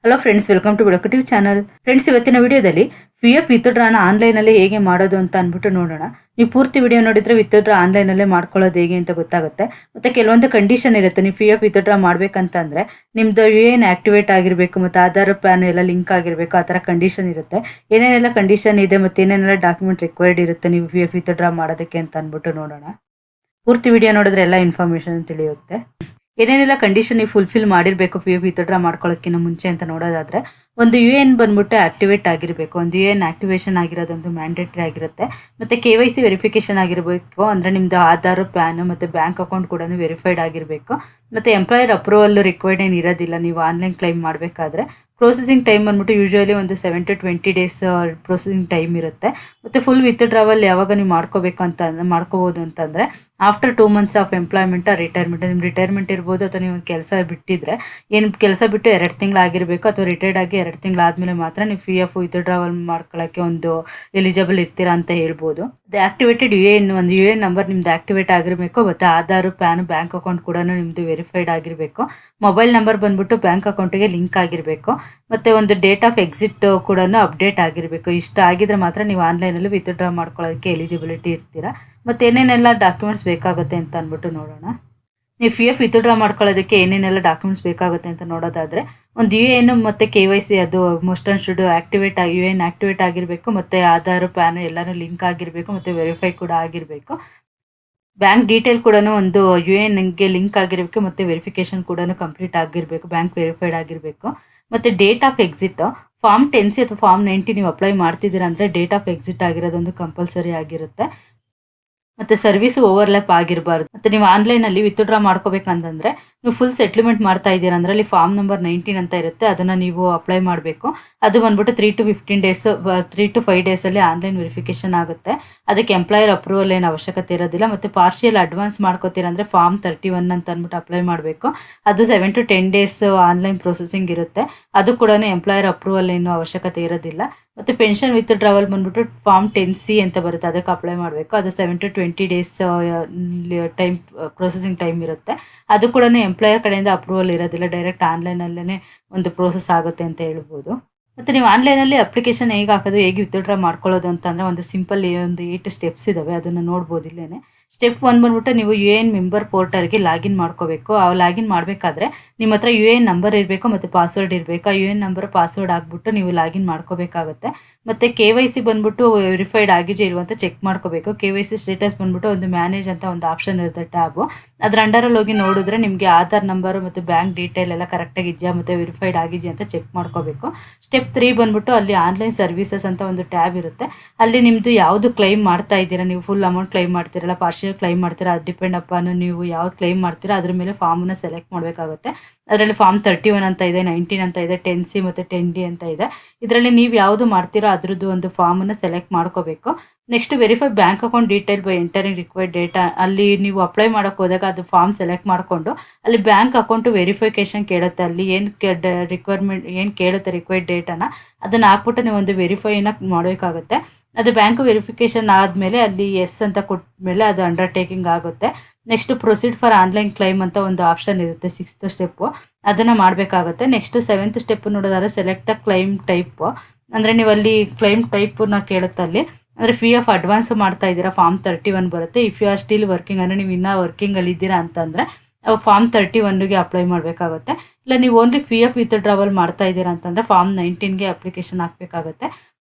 Hello friends, welcome to ಬೆಳಕು channel. Friends, ಇವತ್ತಿನ ವಿಡಿಯೋದಲ್ಲಿ PF ವಿತ್ಡ್ರಾನ ಆನ್ಲೈನಲ್ಲಿ ಹೇಗೆ ಮಾಡೋದು ಅಂತ ಅಂದ್ಬಿಟ್ಟು ನೋಡೋಣ. ನೀವು ಪೂರ್ತಿ ವಿಡಿಯೋ ನೋಡಿದ್ರೆ ವಿತ್ಡ್ರಾ ಆನ್ಲೈನಲ್ಲೇ ಮಾಡ್ಕೊಳ್ಳೋದು ಹೇಗೆ ಅಂತ ಗೊತ್ತಾಗುತ್ತೆ. ಮತ್ತೆ ಕೆಲವೊಂದು ಕಂಡೀಷನ್ ಇರುತ್ತೆ. ನೀವು PF ವಿತ್ಡ್ರಾ ಮಾಡ್ಬೇಕಂತಂದ್ರೆ ನಿಮ್ದು UN ಆಕ್ಟಿವೇಟ್ ಆಗಿರಬೇಕು, ಮತ್ತೆ ಆಧಾರ್ ಪ್ಯಾನ್ ಎಲ್ಲ ಲಿಂಕ್ ಆಗಿರಬೇಕು. ಆ ಥರ ಕಂಡೀಷನ್ ಇರುತ್ತೆ. ಏನೇನೆಲ್ಲ ಕಂಡೀಷನ್ ಇದೆ ಮತ್ತೆ ಏನೇನೆಲ್ಲ ಡಾಕ್ಯುಮೆಂಟ್ ರಿಕ್ವೈರ್ಡ್ ಇರುತ್ತೆ ನೀವು PF ವಿತ್ಡ್ರಾ ಮಾಡೋದಕ್ಕೆ ಅಂತ ಅಂದ್ಬಿಟ್ಟು ನೋಡೋಣ. ಪೂರ್ತಿ ವಿಡಿಯೋ ನೋಡಿದ್ರೆ ಎಲ್ಲ ಇನ್ಫಾರ್ಮೇಶನ್ ತಿಳಿಯುತ್ತೆ. ಏನೇನೆಲ್ಲ ಕಂಡೀಷನ್ ನೀವು ಫುಲ್ಫಿಲ್ ಮಾಡಿರಬೇಕು PF ವಿತ್ಡ್ರಾ ಮಾಡ್ಕೊಳ್ಳೋದಕ್ಕಿಂತ ಮುಂಚೆ ಅಂತ ನೋಡೋದಾದ್ರೆ, ಒಂದು UN ಬಂದ್ಬಿಟ್ಟು ಆಕ್ಟಿವೇಟ್ ಆಗಿರಬೇಕು. ಒಂದು UN ಆಕ್ಟಿವೇಶನ್ ಆಗಿರೋದೊಂದು ಮ್ಯಾಂಡೇಟರಿ ಆಗಿರುತ್ತೆ. ಮತ್ತೆ KYC ವೆರಿಫಿಕೇಶನ್ ಆಗಿರಬೇಕು. ಅಂದ್ರೆ ನಿಮ್ದು ಆಧಾರ್, ಪ್ಯಾನ್ ಮತ್ತೆ ಬ್ಯಾಂಕ್ ಅಕೌಂಟ್ ಕೂಡ ವೆರಿಫೈಡ್ ಆಗಿರಬೇಕು. ಮತ್ತೆ ಎಂಪ್ಲಾಯರ್ ಅಪ್ರೂವಲ್ ರಿಕ್ವೈರ್ಡ್ ಏನು ಇರೋದಿಲ್ಲ ನೀವು ಆನ್ಲೈನ್ ಕ್ಲೈಮ್ ಮಾಡಬೇಕಾದ್ರೆ. ಪ್ರೊಸೆಸಿಂಗ್ ಟೈಮ್ ಬಂದ್ಬಿಟ್ಟು ಯೂಶುವಲಿ ಒಂದು 7 to 20 ಡೇಸ್ ಪ್ರೊಸೆಸಿಂಗ್ ಟೈಮ್ ಇರುತ್ತೆ. ಮತ್ತೆ ಫುಲ್ ವಿತ್ಡ್ರಾವಲ್ ಯಾವಾಗ ನೀವು ಮಾಡ್ಕೋಬೇಕು ಅಂತ ಮಾಡ್ಕೋಬಹುದು ಅಂತಂದ್ರೆ after 2 months of employment retirement. ನಿಮ್ ರಿಟೈರ್ಮೆಂಟ್ ಇರ್ಬೋದು, ಅಥವಾ ನೀವು ಕೆಲಸ ಬಿಟ್ಟಿದ್ರೆ ಏನು ಕೆಲಸ ಬಿಟ್ಟು 2 ತಿಂಗಳು ಆಗಿರಬೇಕು, ಅಥವಾ ರಿಟೈರ್ಡ್ ಆಗಿ 2 ತಿಂಗಳು ಆದ್ಮೇಲೆ ಮಾತ್ರ ನೀವು PF ವಿತ್ಡ್ರಾವಲ್ ಮಾಡ್ಕೊಳ್ಳೋಕ್ಕೆ ಒಂದು ಎಲಿಜಿಬಲ್ ಇರ್ತೀರಾ ಅಂತ ಹೇಳ್ಬೋದು. ಆಕ್ಟಿವೇಟೆಡ್ UN ಒಂದು UN ನಂಬರ್ ನಿಮ್ದು ಆಕ್ಟಿವೇಟ್ ಆಗಿರಬೇಕು. ಮತ್ತೆ ಆಧಾರ್, ಪ್ಯಾನ್, ಬ್ಯಾಂಕ್ ಅಕೌಂಟ್ ಕೂಡ ನಿಮ್ದು ವೆರಿಫೈಡ್ ಆಗಿರಬೇಕು. ಮೊಬೈಲ್ ನಂಬರ್ ಬಂದ್ಬಿಟ್ಟು ಬ್ಯಾಂಕ್ ಅಕೌಂಟ್ಗೆ ಲಿಂಕ್ ಆಗಿರಬೇಕು. ಮತ್ತೆ ಒಂದು ಡೇಟ್ ಆಫ್ ಎಕ್ಸಿಟ್ ಕೂಡ ಅಪ್ಡೇಟ್ ಆಗಿರಬೇಕು. ಇಷ್ಟ ಆಗಿದ್ರೆ ಮಾತ್ರ ನೀವು ಆನ್ಲೈನಲ್ಲಿ ವಿತ್ಡ್ರಾ ಮಾಡ್ಕೊಳ್ಳೋದಕ್ಕೆ ಎಲಿಜಿಬಿಲಿಟಿ ಇರ್ತೀರಾ. ಮತ್ತೆ ಏನೇನೆಲ್ಲ ಡಾಕ್ಯುಮೆಂಟ್ಸ್ ಬೇಕಾಗುತ್ತೆ ಅಂತ ಅಂದ್ಬಿಟ್ಟು ನೋಡೋಣ. ನೀವು PF ವಿತ್ಡ್ರಾ ಮಾಡ್ಕೊಳ್ಳೋದಕ್ಕೆ ಏನೇನೆಲ್ಲ ಡಾಕ್ಯುಮೆಂಟ್ಸ್ ಬೇಕಾಗುತ್ತೆ ಅಂತ ನೋಡೋದಾದ್ರೆ, ಒಂದು UN ಮತ್ತೆ KYC ಅದು most and should activate UN activate ಆಗಿರಬೇಕು. ಮತ್ತೆ ಆಧಾರ್, ಪ್ಯಾನ್ ಎಲ್ಲಾನು ಲಿಂಕ್ ಆಗಿರಬೇಕು. ಮತ್ತೆ ವೆರಿಫೈ ಕೂಡ ಆಗಿರಬೇಕು. ಬ್ಯಾಂಕ್ ಡೀಟೇಲ್ ಕೂಡ ಒಂದು UN ಲಿಂಕ್ ಆಗಿರಬೇಕು. ಮತ್ತೆ ವೆರಿಫಿಕೇಶನ್ ಕೂಡ ಕಂಪ್ಲೀಟ್ ಆಗಿರಬೇಕು. ಬ್ಯಾಂಕ್ ವೆರಿಫೈಡ್ ಆಗಿರಬೇಕು. ಮತ್ತೆ date of exit form 10C ಅಥವಾ ಫಾರ್ಮ್ 90 ನೀವು ಅಪ್ಲೈ ಮಾಡ್ತಿದ್ದೀರಾ ಅಂದ್ರೆ ಡೇಟ್ ಆಫ್ ಎಕ್ಸಿಟ್ ಆಗಿರೋದೊಂದು ಕಂಪಲ್ಸರಿ ಆಗಿರುತ್ತೆ. ಮತ್ತೆ ಸರ್ವಿಸ್ ಓವರ್ಲ್ಯಾಪ್ ಆಗಿರಬಾರ್ದು. ಮತ್ತೆ ನೀವು ಆನ್ಲೈನ್ ಅಲ್ಲಿ ವಿತ್ಡ್ರಾ ಮಾಡ್ಕೋಬೇಕಂತಂದ್ರೆ ನೀವು ಫುಲ್ ಸೆಟ್ಲ್ಮೆಂಟ್ ಮಾಡ್ತಾ ಇದ್ದೀರಾ ಅಂದ್ರೆ ಅಲ್ಲಿ ಫಾರ್ಮ್ ನಂಬರ್ 19 ಅಂತ ಇರುತ್ತೆ. ಅದನ್ನ ನೀವು ಅಪ್ಲೈ ಮಾಡಬೇಕು. ಅದು ಬಂದ್ಬಿಟ್ಟು 3 to 15 ಡೇಸ್ 3 to 5 ಡೇಸ್ ಅಲ್ಲಿ ಆನ್ಲೈನ್ ವೆರಿಫಿಕೇಶನ್ ಆಗುತ್ತೆ. ಅದಕ್ಕೆ ಎಂಪ್ಲಾಯರ್ ಅಪ್ರೂವಲ್ ಏನು ಅವಶ್ಯಕತೆ ಇರೋದಿಲ್ಲ. ಮತ್ತೆ ಪಾರ್ಷಿಯಲ್ ಅಡ್ವಾನ್ಸ್ ಮಾಡ್ಕೋತೀರಾ ಅಂದ್ರೆ ಫಾರ್ಮ್ 31 ಅಂತ ಅಂದ್ಬಿಟ್ಟು ಅಪ್ಲೈ ಮಾಡಬೇಕು. ಅದು 7 to 10 ಡೇಸ್ ಆನ್ಲೈನ್ ಪ್ರೊಸೆಸಿಂಗ್ ಇರುತ್ತೆ. ಅದು ಕೂಡ ಎಂಪ್ಲಾಯರ್ ಅಪ್ರೂವಲ್ ಏನು ಅವಶ್ಯಕತೆ ಇರೋದಿಲ್ಲ. ಮತ್ತೆ ಪೆನ್ಷನ್ ವಿತ್ಡ್ರಾವಲ್ ಬಂದ್ಬಿಟ್ಟು ಫಾರ್ಮ್ 10C ಅಂತ ಬರುತ್ತೆ, ಅದಕ್ಕೆ ಅಪ್ಲೈ ಮಾಡಬೇಕು. ಅದು 7 to 20 days time processing time ಇರುತ್ತೆ. ಅದು ಕೂಡ ಎಂಪ್ಲಾಯರ್ ಕಡೆಯಿಂದ ಅಪ್ರೂವಲ್ ಇರೋದಿಲ್ಲ. ಡೈರೆಕ್ಟ್ ಆನ್ಲೈನಲ್ಲೇ ಒಂದು ಪ್ರೋಸೆಸ್ ಆಗುತ್ತೆ ಅಂತ ಹೇಳ್ಬೋದು. ಮತ್ತೆ ನೀವು ಆನ್ಲೈನಲ್ಲಿ ಅಪ್ಲಿಕೇಶನ್ ಹೇಗೆ ಹಾಕೋದು, ಹೇಗೆ ವಿತ್ಡ್ರಾ ಮಾಡ್ಕೊಳ್ಳೋದು ಅಂತಂದ್ರೆ ಒಂದು ಸಿಂಪಲ್ ಒಂದು 8 ಸ್ಟೆಪ್ಸ್ ಇದಾವೆ. ಅದನ್ನು ನೋಡ್ಬೋದು ಇಲ್ಲೇನೆ. ಸ್ಟೆಪ್ 1 ಬಂದ್ಬಿಟ್ಟು ನೀವು UN ಮೆಂಬರ್ ಪೋರ್ಟಲ್ಗೆ ಲಾಗಿನ್ ಮಾಡ್ಕೋಬೇಕು. ಆ ಲಾಗಿನ್ ಮಾಡಬೇಕಾದ್ರೆ ನಿಮ್ಮ ಹತ್ರ UN ನಂಬರ್ ಇರಬೇಕು ಮತ್ತೆ ಪಾಸ್ವರ್ಡ್ ಇರಬೇಕು. ಆ UN ನಂಬರ್ ಪಾಸ್ವರ್ಡ್ ಹಾಕ್ಬಿಟ್ಟು ನೀವು ಲಾಗಿನ್ ಮಾಡ್ಕೋಬೇಕಾಗುತ್ತೆ. ಮತ್ತೆ KYC ಬಂದ್ಬಿಟ್ಟು ವೆರಿಫೈಡ್ ಆಗಿದೆ ಇಲ್ವಾ ಅಂತ ಚೆಕ್ ಮಾಡ್ಕೋಬೇಕು. KYC ಸ್ಟೇಟಸ್ ಬಂದ್ಬಿಟ್ಟು ಒಂದು ಮ್ಯಾನೇಜ್ ಅಂತ ಒಂದು ಆಪ್ಷನ್ ಇರುತ್ತೆ ಟ್ಯಾಬ್. ಅದ್ರ ಅಂಡರಲ್ಲಿ ಹೋಗಿ ನೋಡಿದ್ರೆ ನಿಮಗೆ ಆಧಾರ್ ನಂಬರ್ ಮತ್ತೆ ಬ್ಯಾಂಕ್ ಡೀಟೇಲ್ ಎಲ್ಲ ಕರೆಕ್ಟಾಗಿ ಇದೆಯಾ ಮತ್ತೆ ವೆರಿಫೈಡ್ ಆಗಿದೆಯಾ ಅಂತ ಚೆಕ್ ಮಾಡ್ಕೋಬೇಕು. ಸ್ಟೆಪ್ 3 ಬಂದ್ಬಿಟ್ಟು ಅಲ್ಲಿ ಆನ್ಲೈನ್ ಸರ್ವಿಸಸ್ ಅಂತ ಒಂದು ಟ್ಯಾಬ್ ಇರುತ್ತೆ. ಅಲ್ಲಿ ನಿಮ್ಮದು ಯಾವುದು ಕ್ಲೈಮ್ ಮಾಡ್ತಾ ಇದ್ದೀರಾ, ನೀವು ಫುಲ್ ಅಮೌಂಟ್ ಕ್ಲೈಮ್ ಮಾಡ್ತೀರಲ್ಲ, ಪಾರ್ಷಿಯಲ್ ಕ್ಲೈಮ್ ಮಾಡ್ತೀರಾ, ಅದು ಡಿಪೆಂಡ್ ಅಪಾನ್ ನೀವು ಯಾವ್ದು ಕ್ಲೈಮ್ ಮಾಡ್ತೀರಾ ಅದ್ರ ಮೇಲೆ ಫಾರ್ಮ್ನ ಸೆಲೆಕ್ಟ್ ಮಾಡಬೇಕಾಗುತ್ತೆ. ಅದರಲ್ಲಿ ಫಾರ್ಮ್ 31 ಅಂತ ಇದೆ, 19 ಅಂತ ಇದೆ, 10C ಮತ್ತು 10D ಅಂತ ಇದೆ. ಇದರಲ್ಲಿ ನೀವು ಯಾವುದು ಮಾಡ್ತೀರೋ ಅದ್ರದ್ದು ಒಂದು ಫಾರ್ಮನ್ನು ಸೆಲೆಕ್ಟ್ ಮಾಡ್ಕೋಬೇಕು. Next verify bank account detail by entering required data. ಅಲ್ಲಿ ನೀವು ಅಪ್ಲೈ ಮಾಡೋಕೆ ಹೋದಾಗ ಅದು ಫಾರ್ಮ್ ಸೆಲೆಕ್ಟ್ ಮಾಡಿಕೊಂಡು ಅಲ್ಲಿ ಬ್ಯಾಂಕ್ ಅಕೌಂಟು ವೆರಿಫಿಕೇಶನ್ ಕೇಳುತ್ತೆ. ಅಲ್ಲಿ ಏನು ರಿಕ್ವೈರ್ಮೆಂಟ್ ಏನು ಕೇಳುತ್ತೆ ರಿಕ್ವೈರ್ಡ್ ಡೇಟಾನ ಅದನ್ನು ಹಾಕ್ಬಿಟ್ಟು ನೀವು ಒಂದು ವೆರಿಫೈನ ಮಾಡಬೇಕಾಗುತ್ತೆ. ಅದು ಬ್ಯಾಂಕ್ ವೆರಿಫಿಕೇಶನ್ ಆದಮೇಲೆ ಅಲ್ಲಿ ಎಸ್ ಅಂತ ಕೊಟ್ಟಮೇಲೆ ಅದು ಅಂಡರ್ಟೇಕಿಂಗ್ ಆಗುತ್ತೆ. Next proceed for online claim ಅಂತ ಒಂದು ಆಪ್ಷನ್ ಇರುತ್ತೆ, 6th ಸ್ಟೆಪ್ಪು. ಅದನ್ನು ಮಾಡಬೇಕಾಗುತ್ತೆ. ನೆಕ್ಸ್ಟ್ 7th ಸ್ಟೆಪ್ ನೋಡೋದಾದ್ರೆ ಸೆಲೆಕ್ಟ್ ದ ಕ್ಲೈಮ್ ಟೈಪ್. ಅಂದರೆ ನೀವು ಅಲ್ಲಿ ಕ್ಲೈಮ್ ಟೈಪನ್ನ ಕೇಳುತ್ತೆ ಅಲ್ಲಿ. ಅಂದರೆ PF ಅಡ್ವಾನ್ಸ್ ಮಾಡ್ತಾ ಇದ್ದೀರಾ ಫಾರ್ಮ್ 31 ಬರುತ್ತೆ. If you are still working ಅಂದರೆ ನೀವು ಇನ್ನೂ ವರ್ಕಿಂಗಲ್ಲಿ ಇದ್ದೀರಾ ಅಂತಂದರೆ ಫಾರ್ಮ್ 31ಗೆ ಅಪ್ಲೈ ಮಾಡಬೇಕಾಗುತ್ತೆ. ಇಲ್ಲ ನೀವು ಓನ್ಲಿ PF ವಿತ್ಡ್ರಾವಲ್ ಮಾಡ್ತಾ ಇದ್ದೀರಾ ಅಂತಂದರೆ ಫಾರ್ಮ್ 19ಗೆ ಅಪ್ಲಿಕೇಶನ್ ಹಾಕಬೇಕಾಗುತ್ತೆ.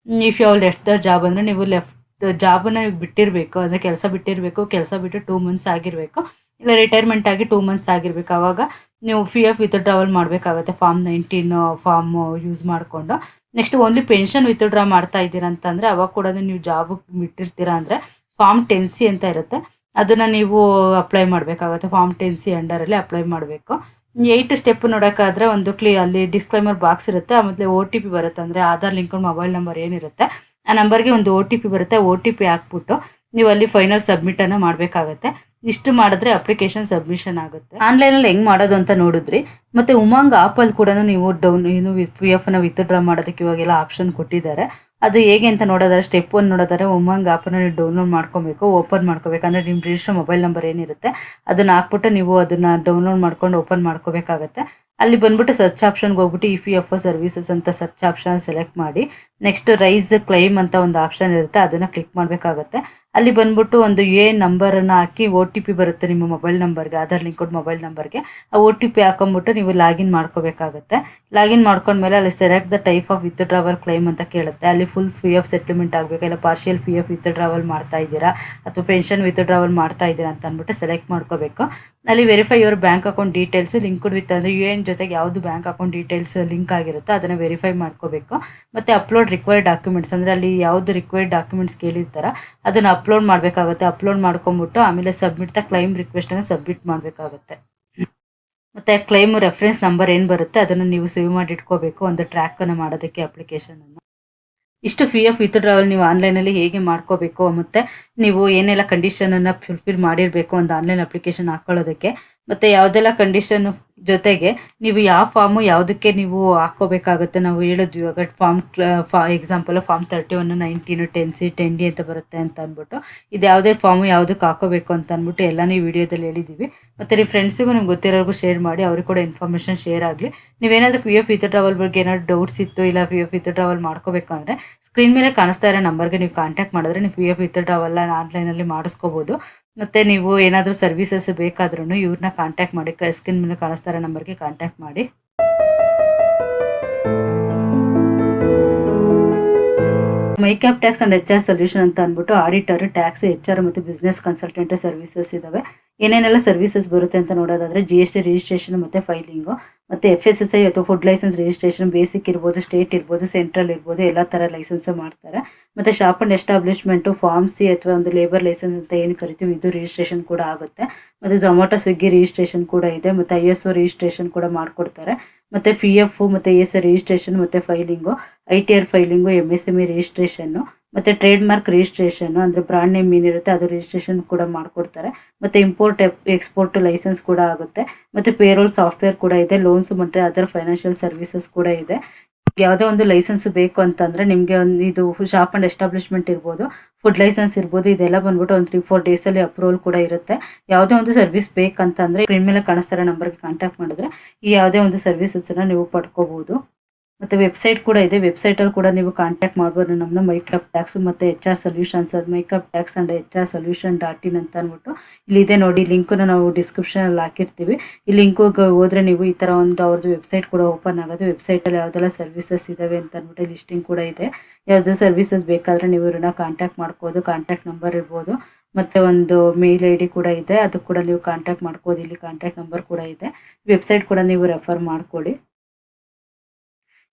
If you left the job ಅಂದರೆ ನೀವು ಲೆಫ್ಟ್ ಜಾಬನ್ನ ಬಿಟ್ಟಿರಬೇಕು, ಅಂದರೆ ಕೆಲಸ ಬಿಟ್ಟಿರಬೇಕು, ಕೆಲಸ ಬಿಟ್ಟು 2 months ಆಗಿರಬೇಕು, ಇಲ್ಲ ರಿಟೈರ್ಮೆಂಟ್ ಆಗಿ 2 months ಆಗಿರಬೇಕು. ಆವಾಗ ನೀವು PF ವಿತ್ಡ್ರಾವಲ್ ಮಾಡಬೇಕಾಗುತ್ತೆ ಫಾರ್ಮ್ 19 ಫಾರ್ಮ್ ಯೂಸ್ ಮಾಡಿಕೊಂಡು. ನೆಕ್ಸ್ಟ್ ಓನ್ಲಿ ಪೆನ್ಷನ್ ವಿತ್ಡ್ರಾ ಮಾಡ್ತಾ ಇದ್ದೀರಾ ಅಂತಂದರೆ ಅವಾಗ ಕೂಡ ನೀವು ಜಾಬ್ ಬಿಟ್ಟಿರ್ತೀರಾ ಅಂದರೆ ಫಾರ್ಮ್ 10C ಅಂತ ಇರುತ್ತೆ, ಅದನ್ನು ನೀವು ಅಪ್ಲೈ ಮಾಡಬೇಕಾಗುತ್ತೆ. ಫಾರ್ಮ್ 10C ಅಂಡರಲ್ಲಿ ಅಪ್ಲೈ ಮಾಡಬೇಕು. 8 ಸ್ಟೆಪ್ ನೋಡೋಕ್ಕಾದ್ರೆ ಒಂದು ಅಲ್ಲಿ ಡಿಸ್ಕ್ಲೈಮರ್ ಬಾಕ್ಸ್ ಇರುತ್ತೆ. ಆಮೇಲೆ OTP ಬರುತ್ತೆ, ಅಂದರೆ ಆಧಾರ್ ಲಿಂಕ್ ಮೊಬೈಲ್ ನಂಬರ್ ಏನಿರುತ್ತೆ ಆ ನಂಬರ್ಗೆ ಒಂದು OTP ಬರುತ್ತೆ. OTP ಹಾಕ್ಬಿಟ್ಟು ನೀವು ಅಲ್ಲಿ ಫೈನಲ್ ಸಬ್ಮಿಟನ್ನು ಮಾಡಬೇಕಾಗತ್ತೆ. ಇಷ್ಟು ಮಾಡಿದ್ರೆ ಅಪ್ಲಿಕೇಶನ್ ಸಬ್ಮಿಷನ್ ಆಗುತ್ತೆ. ಆನ್ಲೈನಲ್ಲಿ ಹೆಂಗೆ ಮಾಡೋದು ಅಂತ ನೋಡಿದ್ರಿ. ಮತ್ತು ಉಮಂಗ್ ಆಪಲ್ಲಿ ಕೂಡ ನೀವು PFನ ವಿತ್ಡ್ರಾ ಮಾಡೋದಕ್ಕೆ ಇವಾಗೆಲ್ಲ ಆಪ್ಷನ್ ಕೊಟ್ಟಿದ್ದಾರೆ. ಅದು ಹೇಗೆ ಅಂತ ನೋಡೋದಾದ್ರೆ ಸ್ಟೆಪ್ 1 ನೋಡೋದಾದ್ರೆ ಉಮಂಗ್ ಆ್ಯಪನ್ನು ನೀವು ಡೌನ್ಲೋಡ್ ಮಾಡ್ಕೊಬೇಕು, ಓಪನ್ ಮಾಡ್ಕೋಬೇಕು. ಅಂದರೆ ನಿಮ್ಮ ರಿಜಿಸ್ಟರ್ ಮೊಬೈಲ್ ನಂಬರ್ ಏನಿರುತ್ತೆ ಅದನ್ನು ಹಾಕ್ಬಿಟ್ಟು ನೀವು ಅದನ್ನು ಡೌನ್ಲೋಡ್ ಮಾಡ್ಕೊಂಡು ಓಪನ್ ಮಾಡ್ಕೋಬೇಕಾಗತ್ತೆ. ಅಲ್ಲಿ ಬಂದ್ಬಿಟ್ಟು ಸರ್ಚ್ ಆಪ್ಷನ್ಗೆ ಹೋಗ್ಬಿಟ್ಟು EPFO ಸರ್ವಿಸಸ್ ಅಂತ ಸರ್ಚ್ ಆಪ್ಷನ್ ಸೆಲೆಕ್ಟ್ ಮಾಡಿ ನೆಕ್ಸ್ಟ್ ರೈಸ್ ಕ್ಲೈಮ್ ಅಂತ ಒಂದು ಆಪ್ಷನ್ ಇರುತ್ತೆ, ಅದನ್ನು ಕ್ಲಿಕ್ ಮಾಡಬೇಕಾಗುತ್ತೆ. ಅಲ್ಲಿ ಬಂದ್ಬಿಟ್ಟು ಒಂದು ನಂಬರನ್ನು ಹಾಕಿ OTP ಬರುತ್ತೆ ನಿಮ್ಮ ಮೊಬೈಲ್ ನಂಬರ್ಗೆ, ಆಧಾರ್ ಲಿಂಕ್ಡ್ ಮೊಬೈಲ್ ನಂಬರ್ಗೆ. ಆ OTP ಹಾಕೊಂಡ್ಬಿಟ್ಟು ನೀವು ಲಾಗಿನ್ ಮಾಡ್ಕೋಬೇಕಾಗುತ್ತೆ. ಲಾಗಿನ್ ಮಾಡ್ಕೊಂಡ್ಮೇಲೆ ಅಲ್ಲಿ select the type of withdrawal claim ಅಂತ ಕೇಳುತ್ತೆ. ಅಲ್ಲಿ ಫುಲ್ PF ಸೆಟ್ಲ್ಮೆಂಟ್ ಆಗಬೇಕು, ಇಲ್ಲ ಪಾರ್ಷಿಯಲ್ PF ವಿತ್ಡ್ರಾವಲ್ ಮಾಡ್ತಾ ಇದ್ದೀರಾ ಅಥವಾ ಪೆನ್ಷನ್ ವಿತ್ಡ್ರಾವಲ್ ಮಾಡ್ತಾ ಇದ್ದೀರಾ ಅಂತ ಅಂದ್ಬಿಟ್ಟು ಸೆಲೆಕ್ಟ್ ಮಾಡ್ಕೋಬೇಕು. ಅಲ್ಲಿ verify your bank account details linked with ಅಂದರೆ UN ಜೊತೆಗೆ ಯಾವುದು ಬ್ಯಾಂಕ್ ಅಕೌಂಟ್ ಡೀಟೇಲ್ಸ್ ಲಿಂಕ್ ಆಗಿರುತ್ತೋ ಅದನ್ನು ವೆರಿಫೈ ಮಾಡ್ಕೋಬೇಕು. ಮತ್ತು ಅಪ್ಲೋಡ್ ರಿಕ್ವೈರ್ಡ್ ಡಾಕ್ಯುಮೆಂಟ್ಸ್ ಅಂದರೆ ಅಲ್ಲಿ ಯಾವುದು ರಿಕ್ವೈರ್ಡ್ ಡಾಕ್ಯುಮೆಂಟ್ಸ್ ಕೇಳಿರ್ತಾರೋ ಅದನ್ನು ಅಪ್ಲೋಡ್ ಮಾಡಬೇಕಾಗುತ್ತೆ. ಅಪ್ಲೋಡ್ ಮಾಡ್ಕೊಂಬಿಟ್ಟು ಆಮೇಲೆ ಸಬ್ಮಿಟ್ ದ ಕ್ಲೈಮ್ ರಿಕ್ವೆಸ್ಟನ್ನು ಸಬ್ಮಿಟ್ ಮಾಡಬೇಕಾಗುತ್ತೆ. ಮತ್ತು ಕ್ಲೈಮ್ ರೆಫರೆನ್ಸ್ ನಂಬರ್ ಏನು ಬರುತ್ತೆ ಅದನ್ನು ನೀವು ಸೇವ್ ಮಾಡಿ ಇಟ್ಕೋಬೇಕು ಒಂದು ಟ್ರ್ಯಾಕನ್ನು ಮಾಡೋದಕ್ಕೆ ಅಪ್ಲಿಕೇಶನನ್ನು. ಇಷ್ಟು PF ವಿತ್ಡ್ರಾವಲ್ ನೀವು ಆನ್ಲೈನಲ್ಲಿ ಹೇಗೆ ಮಾಡ್ಕೋಬೇಕು ಮತ್ತು ನೀವು ಏನೆಲ್ಲ ಕಂಡೀಷನನ್ನು ಫುಲ್ಫಿಲ್ ಮಾಡಿರಬೇಕು ಒಂದು ಆನ್ಲೈನ್ ಅಪ್ಲಿಕೇಶನ್ ಹಾಕ್ಕೊಳ್ಳೋದಕ್ಕೆ, ಮತ್ತು ಯಾವುದೆಲ್ಲ ಕಂಡೀಷನ್ ಜೊತೆಗೆ ನೀವು ಯಾವ ಫಾರ್ಮು ಯಾವುದಕ್ಕೆ ನೀವು ಹಾಕ್ಕೋಬೇಕಾಗುತ್ತೆ. ನಾವು ಹೇಳಿದ್ವಿ ಇವಾಗ ಎಕ್ಸಾಂಪಲ್ ಫಾರ್ಮ್ 31, 19, 10C, 10D ಅಂತ ಬರುತ್ತೆ ಅಂತ ಅಂದ್ಬಿಟ್ಟು ಇದು ಯಾವುದೇ ಫಾರ್ಮು ಯಾವುದಕ್ಕೆ ಹಾಕೋಬೇಕು ಅಂತ ಅಂದ್ಬಿಟ್ಟು ಎಲ್ಲನೂ ಈ ವಿಡಿಯೋದಲ್ಲಿ ಹೇಳಿದ್ದೀವಿ. ಮತ್ತು ನಿಮ್ಮ ಫ್ರೆಂಡ್ಸಿಗೂ ನಿಮ್ಗೆ ಗೊತ್ತಿರೋರ್ಗೂ ಶೇರ್ ಮಾಡಿ, ಅವ್ರಿಗೆ ಕೂಡ ಇನ್ಫಾರ್ಮೇಷನ್ ಶೇರ್ ಆಗಲಿ. ನೀವೇನಾದರೂ PF ವಿತ್ಡ್ರಾವಲ್ ಬಗ್ಗೆ ಏನಾದರೂ ಡೌಟ್ಸ್ ಇತ್ತು ಇಲ್ಲ PF ವಿತ್ಡ್ರಾವಲ್ ಮಾಡ್ಕೋಬೇಕು ಅಂದರೆ ಸ್ಕ್ರೀನ್ ಮೇಲೆ ಕಾಣಿಸ್ತಾ ಇರೋ ನಂಬರ್ಗೆ ನೀವು ಕಾಂಟ್ಯಾಕ್ಟ್ ಮಾಡಿದ್ರೆ ನೀವು PF ವಿತ್ಡ್ರಾವಲ್ನ ಆನ್ಲೈನಲ್ಲಿ ಮಾಡಿಸ್ಕೋಬೋದು. ಮತ್ತು ನೀವು ಏನಾದರೂ ಸರ್ವಿಸಸ್ ಬೇಕಾದ್ರೂ ಇವ್ರನ್ನ ಕಾಂಟ್ಯಾಕ್ಟ್ ಮಾಡಿ, ಸ್ಕ್ರೀನ್ ಮೇಲೆ ಕಾಣಿಸ್ತಾ ಇರೋ ನಂಬರ್ಗೆ ಕಾಂಟ್ಯಾಕ್ಟ್ ಮಾಡಿ. MyCap tax and HR solution ಅಂತ ಅಂದ್ಬಿಟ್ಟು ಆಡಿಟರ್, ಟ್ಯಾಕ್ಸ್, HR ಮತ್ತು ಬಿಸ್ನೆಸ್ ಕನ್ಸಲ್ಟೆಂಟ್ ಸರ್ವಿಸಸ್ ಇದಾವೆ. ಏನೇನೆಲ್ಲ ಸರ್ವಿಸಸ್ ಬರುತ್ತೆ ಅಂತ ನೋಡೋದಾದ್ರೆ GST ರಿಜಿಸ್ಟ್ರೇಷನ್ ಮತ್ತು ಫೈಲಿಂಗು, ಮತ್ತು FSSI ಅಥವಾ ಫುಡ್ ಲೈಸೆನ್ಸ್ ರಿಜಿಸ್ಟ್ರೇಷನ್, ಬೇಸಿಕ್ ಇರ್ಬೋದು, ಸ್ಟೇಟ್ ಇರ್ಬೋದು, ಸೆಂಟ್ರಲ್ ಇರ್ಬೋದು, ಎಲ್ಲ ಥರ ಲೈಸೆನ್ಸ್ ಮಾಡ್ತಾರೆ. ಮತ್ತು shop and establishment, form C ಅಥವಾ ಒಂದು ಲೇಬರ್ ಲೈಸೆನ್ಸ್ ಅಂತ ಏನು ಕರಿತೀವಿ ಇದು ರಿಜಿಸ್ಟ್ರೇಷನ್ ಕೂಡ ಆಗುತ್ತೆ. ಮತ್ತು ಝೊಮ್ಯಾಟೊ, ಸ್ವಿಗ್ಗಿ ರಿಜಿಸ್ಟ್ರೇಷನ್ ಕೂಡ ಇದೆ. ಮತ್ತು ISO ರಿಜಿಸ್ಟ್ರೇಷನ್ ಕೂಡ ಮಾಡಿಕೊಡ್ತಾರೆ. ಮತ್ತು PF ಮತ್ತು ESI ರಿಜಿಸ್ಟ್ರೇಷನ್ ಮತ್ತು filing, ITR filing, MSME registration, ಮತ್ತು ಟ್ರೇಡ್ ಮಾರ್ಕ್ ರಿಜಿಸ್ಟ್ರೇಷನ್ನು ಅಂದರೆ ಬ್ರಾಂಡ್ ನೇಮ್ ಏನಿರುತ್ತೆ ಅದು ರಿಜಿಸ್ಟ್ರೇಷನ್ ಕೂಡ ಮಾಡಿಕೊಡ್ತಾರೆ. ಮತ್ತು ಇಂಪೋರ್ಟ್ ಎಕ್ಸ್ಪೋರ್ಟ್ ಲೈಸೆನ್ಸ್ ಕೂಡ ಆಗುತ್ತೆ. ಮತ್ತು ಪೇರೋಲ್ ಸಾಫ್ಟ್ವೇರ್ ಕೂಡ ಇದೆ. ಲೋನ್ಸ್ ಮತ್ತು ಅದರ್ ಫೈನಾನ್ಷಿಯಲ್ ಸರ್ವಿಸಸ್ ಕೂಡ ಇದೆ. ಯಾವುದೋ ಒಂದು ಲೈಸೆನ್ಸ್ ಬೇಕು ಅಂತಂದರೆ ನಿಮಗೆ ಒಂದು ಇದು ಶಾಪ್ ಆ್ಯಂಡ್ ಎಸ್ಟಾಬ್ಲಿಷ್ಮೆಂಟ್ ಇರ್ಬೋದು, ಫುಡ್ ಲೈಸೆನ್ಸ್ ಇರ್ಬೋದು, ಇದೆಲ್ಲ ಬಂದ್ಬಿಟ್ಟು ಒಂದು 3-4 ಡೇಸಲ್ಲಿ ಅಪ್ರೂವಲ್ ಕೂಡ ಇರುತ್ತೆ. ಯಾವುದೇ ಒಂದು ಸರ್ವಿಸ್ ಬೇಕಂತಂದರೆ ಸ್ಕ್ರೀನ್ ಮೇಲೆ ಕಾಣಿಸ್ತಾರೋ ನಂಬರ್ಗೆ ಕಾಂಟ್ಯಾಕ್ಟ್ ಮಾಡಿದ್ರೆ ಈ ಯಾವುದೇ ಒಂದು ಸರ್ವಿಸನ್ನು ನೀವು ಪಡ್ಕೋಬೋದು. ಮತ್ತು ವೆಬ್ಸೈಟ್ ಕೂಡ ಇದೆ, ವೆಬ್ಸೈಟಲ್ಲಿ ಕೂಡ ನೀವು ಕಾಂಟ್ಯಾಕ್ಟ್ ಮಾಡ್ಬೋದು ನಮ್ಮನ್ನ. ಮೈಕ್ಯಾಪ್ ಟ್ಯಾಕ್ಸ್ ಮತ್ತು HR ಸೊಲ್ಯೂಷನ್ಸ್, ಅದು ಮೈಕ್ಯಾಪ್ ಟ್ಯಾಕ್ಸ್ ಆ್ಯಂಡ್ HR solution.in ಅಂತ ಅಂದ್ಬಿಟ್ಟು ಇಲ್ಲಿದೆ ನೋಡಿ. ಲಿಂಕನ್ನು ನಾವು ಡಿಸ್ಕ್ರಿಪ್ಷನಲ್ಲಿ ಹಾಕಿರ್ತೀವಿ. ಈ ಲಿಂಕಿಗೆ ಹೋದರೆ ನೀವು ಈ ಥರ ಒಂದು ಅವ್ರದ್ದು ವೆಬ್ಸೈಟ್ ಕೂಡ ಓಪನ್ ಆಗೋದು. ವೆಬ್ಸೈಟಲ್ಲಿ ಯಾವುದೆಲ್ಲ ಸರ್ವಿಸಸ್ ಇದ್ದಾವೆ ಅಂತ ಅಂದ್ಬಿಟ್ಟು ಲಿಸ್ಟಿಂಗ್ ಕೂಡ ಇದೆ. ಯಾವುದೇ ಸರ್ವಿಸಸ್ ಬೇಕಾದರೆ ನೀವು ಇವ್ರನ್ನ ಕಾಂಟ್ಯಾಕ್ಟ್ ಮಾಡ್ಬೋದು. ಕಾಂಟ್ಯಾಕ್ಟ್ ನಂಬರ್ ಇರ್ಬೋದು, ಮತ್ತು ಒಂದು ಮೇಲ್ ID ಕೂಡ ಇದೆ, ಅದು ಕೂಡ ನೀವು ಕಾಂಟ್ಯಾಕ್ಟ್ ಮಾಡ್ಬೋದು. ಇಲ್ಲಿ ಕಾಂಟ್ಯಾಕ್ಟ್ ನಂಬರ್ ಕೂಡ ಇದೆ. ವೆಬ್ಸೈಟ್ ಕೂಡ ನೀವು ರೆಫರ್ ಮಾಡ್ಕೊಳ್ಳಿ.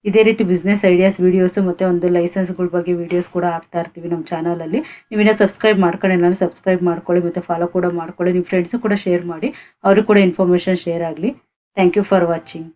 ಇದೇ ರೀತಿ ಬಿಸ್ನೆಸ್ ಐಡಿಯಾಸ್ ವೀಡಿಯೋಸು ಮತ್ತು ಒಂದು ಲೈಸೆನ್ಸ್ಗಳ ಬಗ್ಗೆ ವೀಡಿಯೋಸ್ ಕೂಡ ಹಾಕ್ತಾ ಇರ್ತೀವಿ ನಮ್ಮ ಚಾನಲಲ್ಲಿ. ನೀವಿನ್ನ ಸಬ್ಸ್ಕ್ರೈಬ್ ಮಾಡ್ಕೊಂಡಿಲ್ಲ ಸಬ್ಸ್ಕ್ರೈಬ್ ಮಾಡ್ಕೊಳ್ಳಿ ಮತ್ತು ಫಾಲೋ ಕೂಡ ಮಾಡ್ಕೊಳ್ಳಿ. ನಿಮ್ಮ ಫ್ರೆಂಡ್ಸು ಕೂಡ ಶೇರ್ ಮಾಡಿ, ಅವ್ರಿಗೆ ಕೂಡ ಇನ್ಫಾರ್ಮೇಷನ್ ಶೇರ್ ಆಗಲಿ. Thank you for watching.